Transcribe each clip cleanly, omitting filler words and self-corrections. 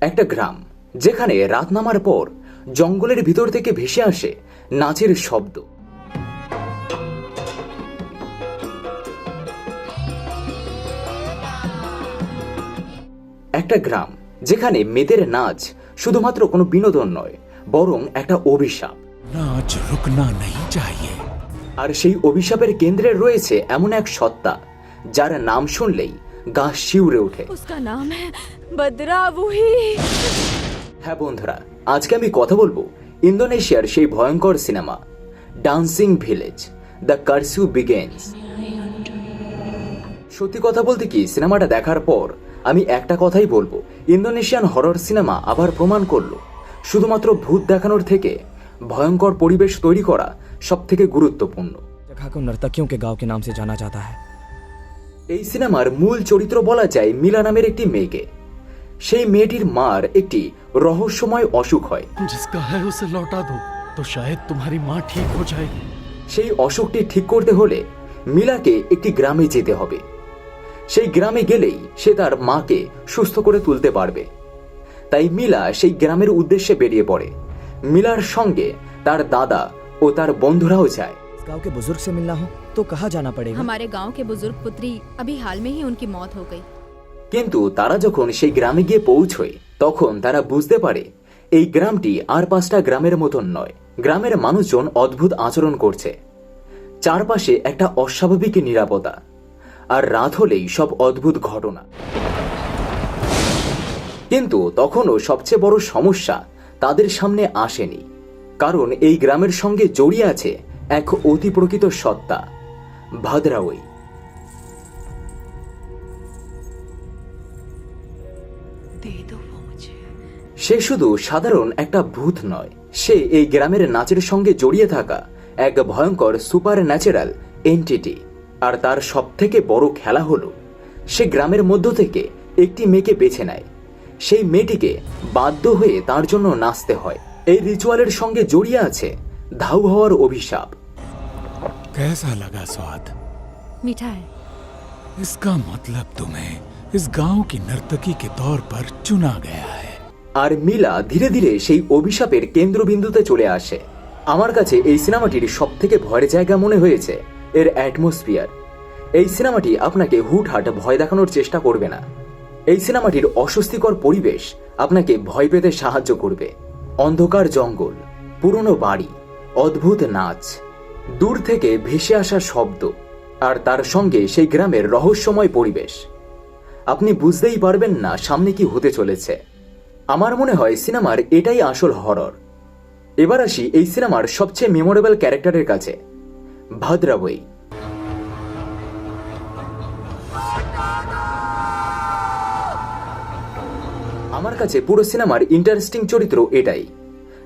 একটা গ্রাম যেখানে রাত নামার পর জঙ্গলের ভিতর থেকে ভেসে আসে নাচের শব্দ। একটা গ্রাম যেখানে মেয়েদের নাচ শুধুমাত্র কোনো বিনোদন নয়, বরং একটা অভিশাপ। নাচ রুকনা নেই চাইয়ে। আর সেই অভিশাপের কেন্দ্রে রয়েছে এমন এক সত্তা যার নাম শুনলেই গা শিউরে ওঠে। उसका नाम है बद्रा वही। হ্যাঁ বন্ধুরা, আজকে আমি কথা বলবো ইন্দোনেশিয়ার সেই ভয়ঙ্কর সিনেমা dancing village, the curse begins. সত্যি কথা বলতে কি, সিনেমাটা দেখার পর আমি একটা কথাই বলবো, ইন্দোনেশিয়ান হরর সিনেমা আবার প্রমাণ করলো শুধুমাত্র ভূত দেখানোর থেকে ভয়ঙ্কর পরিবেশ তৈরি করা সব থেকে গুরুত্বপূর্ণ। जगह को नर्तकियों के गांव के नाम से जाना जाता है। এই সিনেমার মূল চরিত্র বলা যায় মিলা নামের একটি মেয়েকে। সেই মেয়েটির মার একটি রহস্যময় অসুখ হয়। जिसका है उसे लौटा दो तो शायद तुम्हारी माँ ठीक हो जाएगी। সেই অসুখটি ঠিক করতে হলে মিলাকে একটি গ্রামে যেতে হবে। সেই গ্রামে গেলেই সে তার মাকে সুস্থ করে তুলতে পারবে। তাই মিলা সেই গ্রামের উদ্দেশ্যে বেরিয়ে পড়ে। মিলার সঙ্গে তার দাদা ও তার বন্ধুরাও যায়। इस गांव के बुजुर्ग से मिलना हो तो कहाँ जाना पड़ेगा? हमारे गांव के बुजुर्ग पुत्री अभी हाल में ही उनकी मौत हो गई। কিন্তু তারা যখন সেই গ্রামে গিয়ে পৌঁছয় তখন তারা বুঝতে পারে এই গ্রামটি আর 5টা গ্রামের মতন নয়। গ্রামের মানুষজন অদ্ভুত আচরণ করছে, চারপাশে একটা অস্বাভাবিক নিরাপত্তা, আর রাত হলেই সব অদ্ভুত ঘটনা। কিন্তু তখনও সবচেয়ে বড় সমস্যা তাদের সামনে আসেনি, কারণ এই গ্রামের সঙ্গে জড়িয়ে আছে এক অতি প্রকৃত সত্তা, ভাদ্রাওই। সে শুধু সাধারণ একটা ভূত নয়, সে এই গ্রামের নাচের সঙ্গে জড়িয়ে থাকা এক ভয়ঙ্কর সুপার ন্যাচারাল এন্টিটি। আর তার সব থেকে বড় খেলা হলো সে গ্রামের মধ্য থেকে একটি মেয়েকে বেছে নেয়। সেই মেয়েটিকে বাধ্য হয়ে তার জন্য নাচতে হয়। এই রিচুয়ালের সঙ্গে জড়িয়ে আছে ধাউ হওয়ার অভিশাপ। कैसा लगा स्वाद? मीठा है। इसका मतलब तुम्हें इस गांव की नर्तकी के तौर पर चुना गया है। আর মিলা ধীরে ধীরে সেই অভিশাপের কেন্দ্রবিন্দুতে চলে আসে। আমার কাছে এই সিনেমাটির সব থেকে ভয়ের জায়গা মনে হয়েছে এর অ্যাটমসফিয়ার। এই সিনেমাটি আপনাকে হুটহাট ভয় দেখানোর চেষ্টা করবে না। এই সিনেমাটির অস্বস্তিকর পরিবেশ আপনাকে ভয় পেতে সাহায্য করবে। অন্ধকার জঙ্গল, পুরনো বাড়ি, অদ্ভুত নাচ, দূর থেকে ভেসে আসা শব্দ, আর তার সঙ্গে সেই গ্রামের রহস্যময় পরিবেশ। আপনি বুঝতেই পারবেন না সামনে কি হতে চলেছে। আমার মনে হয় সিনেমার এটাই আসল হরর। এবার আসি এই সিনেমার সবচেয়ে মেমোরেবল ক্যারেক্টারের কাছে, ভাদ্রাওই। আমার কাছে পুরো সিনেমার ইন্টারেস্টিং চরিত্র এটাই,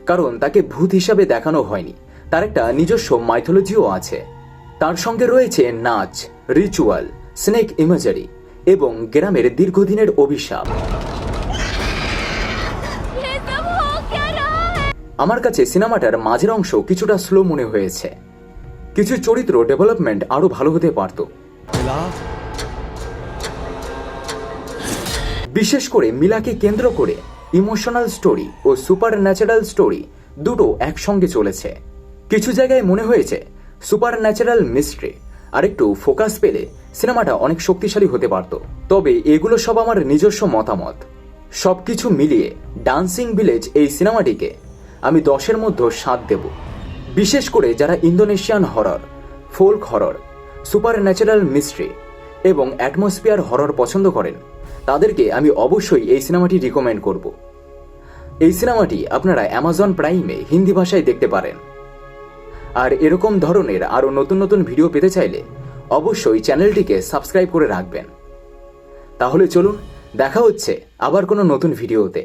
কারণ তাকে ভূত হিসাবে দেখানো হয়নি, তার একটা নিজস্ব মাইথোলজিও আছে। তার সঙ্গে রয়েছে নাচ, রিচুয়াল, স্নেক ইমেজারি এবং গ্রামের দীর্ঘদিনের অভিশাপ। আমার কাছে সিনেমাটার মাঝের অংশ কিছুটা স্লো মনে হয়েছে। কিছু চরিত্র ডেভেলপমেন্ট আরো ভালো হতে পারত। বিশেষ করে মিলাকে কেন্দ্র করে ইমোশনাল স্টোরি ও সুপার ন্যাচারাল স্টোরি দুটো একসঙ্গে চলেছে। কিছু জায়গায় মনে হয়েছে সুপার ন্যাচারাল মিস্ট্রি আর একটু ফোকাস পেলে সিনেমাটা অনেক শক্তিশালী হতে পারত। তবে এগুলো সব আমার নিজস্ব মতামত। সবকিছু মিলিয়ে ডান্সিং ভিলেজ এই সিনেমাটিকে আমি 10-এর মধ্যে 7 দেব। বিশেষ করে যারা Indonesian horror, folk horror, supernatural mystery এবং অ্যাটমসফিয়ার হরর পছন্দ করেন তাদেরকে আমি অবশ্যই এই সিনেমাটি রিকমেন্ড করব। এই সিনেমাটি আপনারা অ্যামাজন প্রাইমে হিন্দি ভাষায় দেখতে পারেন। আর এরকম ধরনের আরও নতুন নতুন ভিডিও পেতে চাইলে অবশ্যই চ্যানেলটিকে সাবস্ক্রাইব করে রাখবেন। তাহলে চলুন, দেখা হচ্ছে আবার কোনো নতুন ভিডিওতে।